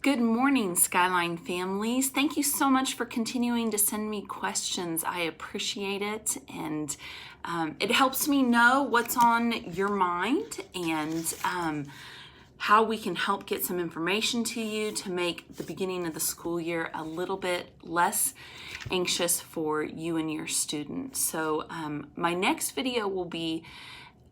Good morning, Skyline families. Thank you so much for continuing to send me questions. I appreciate it, and it helps me know what's on your mind and how we can help get some information to you to make the beginning of the school year a little bit less anxious for you and your students. So my next video will be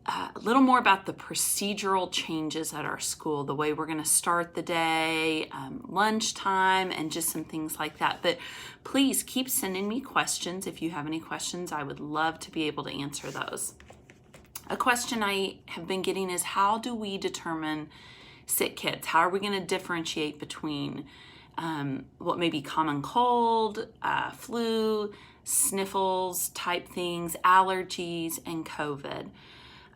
a little more about the procedural changes at our school, the way we're going to start the day, lunchtime, and just some things like that. But please keep sending me questions. If you have any questions, I would love to be able to answer those. A question I have been getting is, how do we determine sick kids? How are we going to differentiate between what may be common cold, flu, sniffles type things, allergies, and COVID?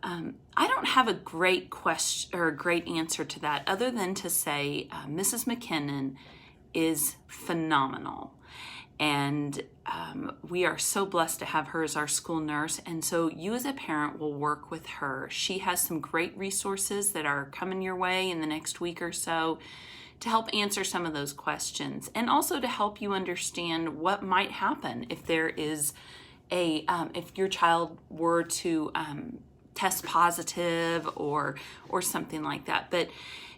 I don't have a great question or a great answer to that, other than to say Mrs. McKinnon is phenomenal, and we are so blessed to have her as our school nurse. And so you as a parent will work with her. She has some great resources that are coming your way in the next week or so to help answer some of those questions, and also to help you understand what might happen if there is if your child were to test positive or something like that. But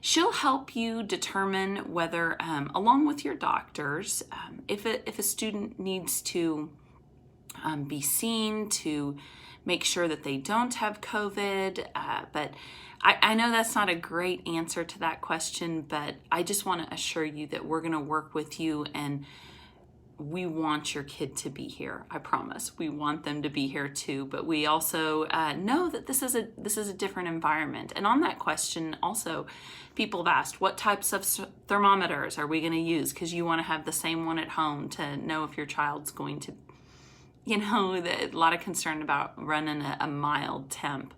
she'll help you determine whether, along with your doctors, if a student needs to be seen to make sure that they don't have COVID. But I know that's not a great answer to that question, but I just want to assure you that we're going to work with you, and we want your kid to be here. I promise. We want them to be here too, but we also know that this is a different environment. And on that question, also, people have asked, what types of thermometers are we going to use? Because you want to have the same one at home to know if your child's going to, a lot of concern about running a mild temp.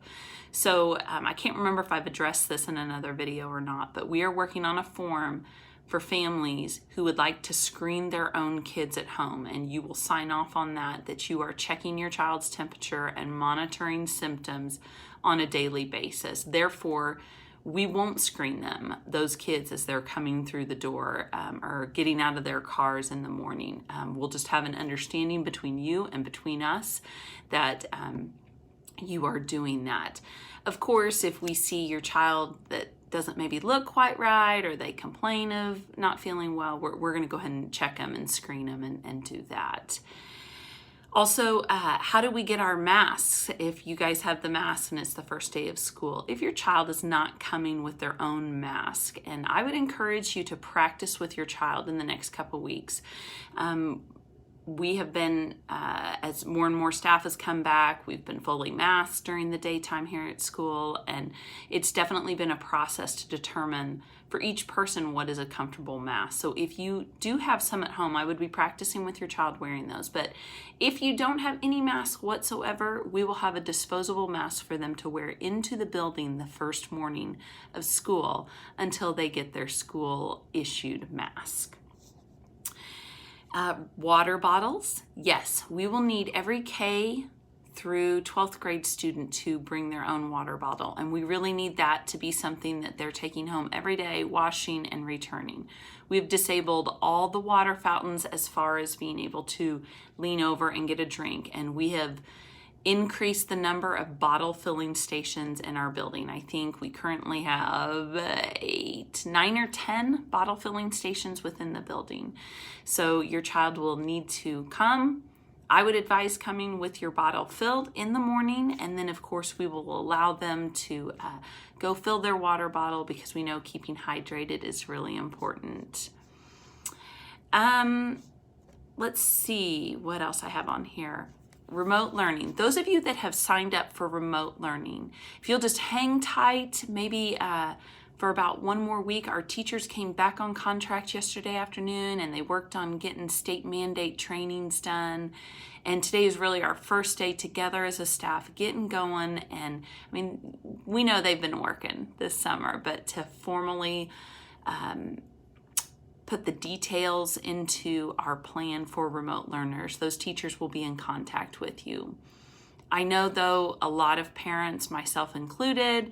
So I can't remember if I've addressed this in another video or not, but we are working on a form for families who would like to screen their own kids at home, and you will sign off on that you are checking your child's temperature and monitoring symptoms on a daily basis. Therefore, we won't screen them, those kids, as they're coming through the door or getting out of their cars in the morning. We'll just have an understanding between you and between us that you are doing that. Of course, if we see your child that doesn't maybe look quite right, or they complain of not feeling well, we're going to go ahead and check them and screen them and do that. Also, how do we get our masks if you guys have the masks and it's the first day of school? If your child is not coming with their own mask, and I would encourage you to practice with your child in the next couple weeks. We have been, as more and more staff has come back, we've been fully masked during the daytime here at school, and it's definitely been a process to determine for each person what is a comfortable mask. So if you do have some at home, I would be practicing with your child wearing those. But if you don't have any mask whatsoever, we will have a disposable mask for them to wear into the building the first morning of school until they get their school issued mask. Water bottles, yes, we will need every K through 12th grade student to bring their own water bottle, and we really need that to be something that they're taking home every day, washing and returning. We've disabled all the water fountains as far as being able to lean over and get a drink, and we have increased the number of bottle filling stations in our building. I think we currently have 9 or 10 bottle filling stations within the building. So your child will need to come. I would advise coming with your bottle filled in the morning, and then of course we will allow them to go fill their water bottle, because we know keeping hydrated is really important. Let's see what else I have on here. Remote learning. Those of you that have signed up for remote learning, if you'll just hang tight, maybe for about one more week. Our teachers came back on contract yesterday afternoon, and they worked on getting state mandate trainings done. And today is really our first day together as a staff, getting going. And I mean, we know they've been working this summer, but to formally put the details into our plan for remote learners, those teachers will be in contact with you. I know, though, a lot of parents, myself included,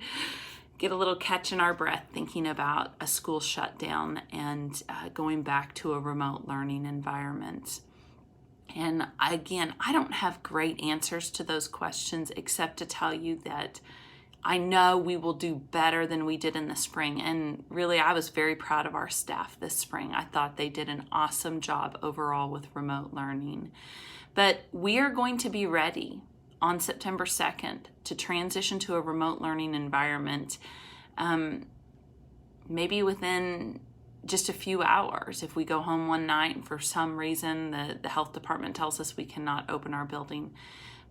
get a little catch in our breath thinking about a school shutdown and going back to a remote learning environment. And again, I don't have great answers to those questions except to tell you that I know we will do better than we did in the spring. And really, I was very proud of our staff this spring. I thought they did an awesome job overall with remote learning. But we are going to be ready on September 2nd to transition to a remote learning environment, maybe within just a few hours. If we go home one night and for some reason the health department tells us we cannot open our building.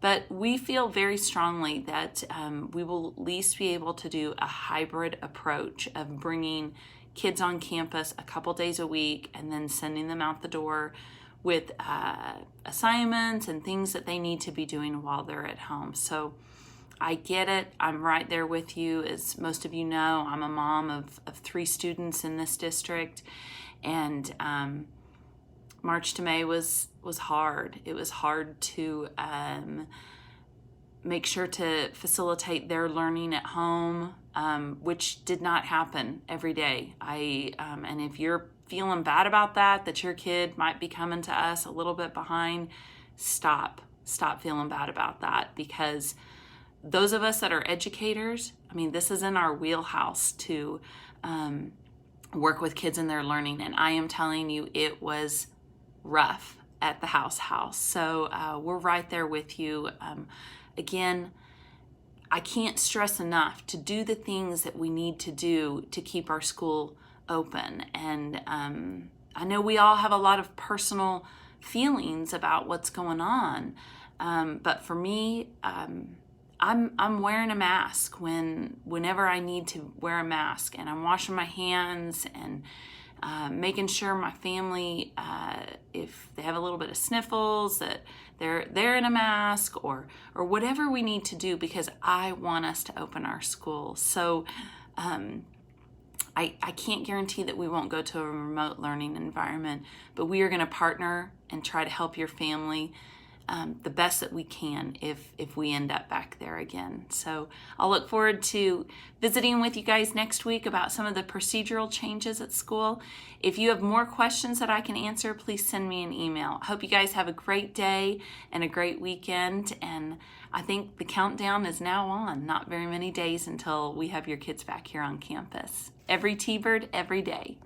But we feel very strongly that we will at least be able to do a hybrid approach of bringing kids on campus a couple days a week and then sending them out the door with assignments and things that they need to be doing while they're at home. So I get it. I'm right there with you. As most of you know, I'm a mom of 3 students in this district, and March to May was hard. It was hard to make sure to facilitate their learning at home, which did not happen every day. And if you're feeling bad about that your kid might be coming to us a little bit behind, stop feeling bad about that, because those of us that are educators, I mean, this is in our wheelhouse to work with kids in their learning. And I am telling you, it was rough at the house. So we're right there with you. Again, I can't stress enough to do the things that we need to do to keep our school open. And I know we all have a lot of personal feelings about what's going on. But for me, I'm wearing a mask whenever I need to wear a mask, and I'm washing my hands and making sure my family, if they have a little bit of sniffles, that they're in a mask or whatever we need to do, because I want us to open our school. So I can't guarantee that we won't go to a remote learning environment, but we are going to partner and try to help your family the best that we can if we end up back there again. So I'll look forward to visiting with you guys next week about some of the procedural changes at school. If you have more questions that I can answer, please send me an email. I hope you guys have a great day and a great weekend. And I think the countdown is now on. Not very many days until we have your kids back here on campus. Every T-Bird, every day.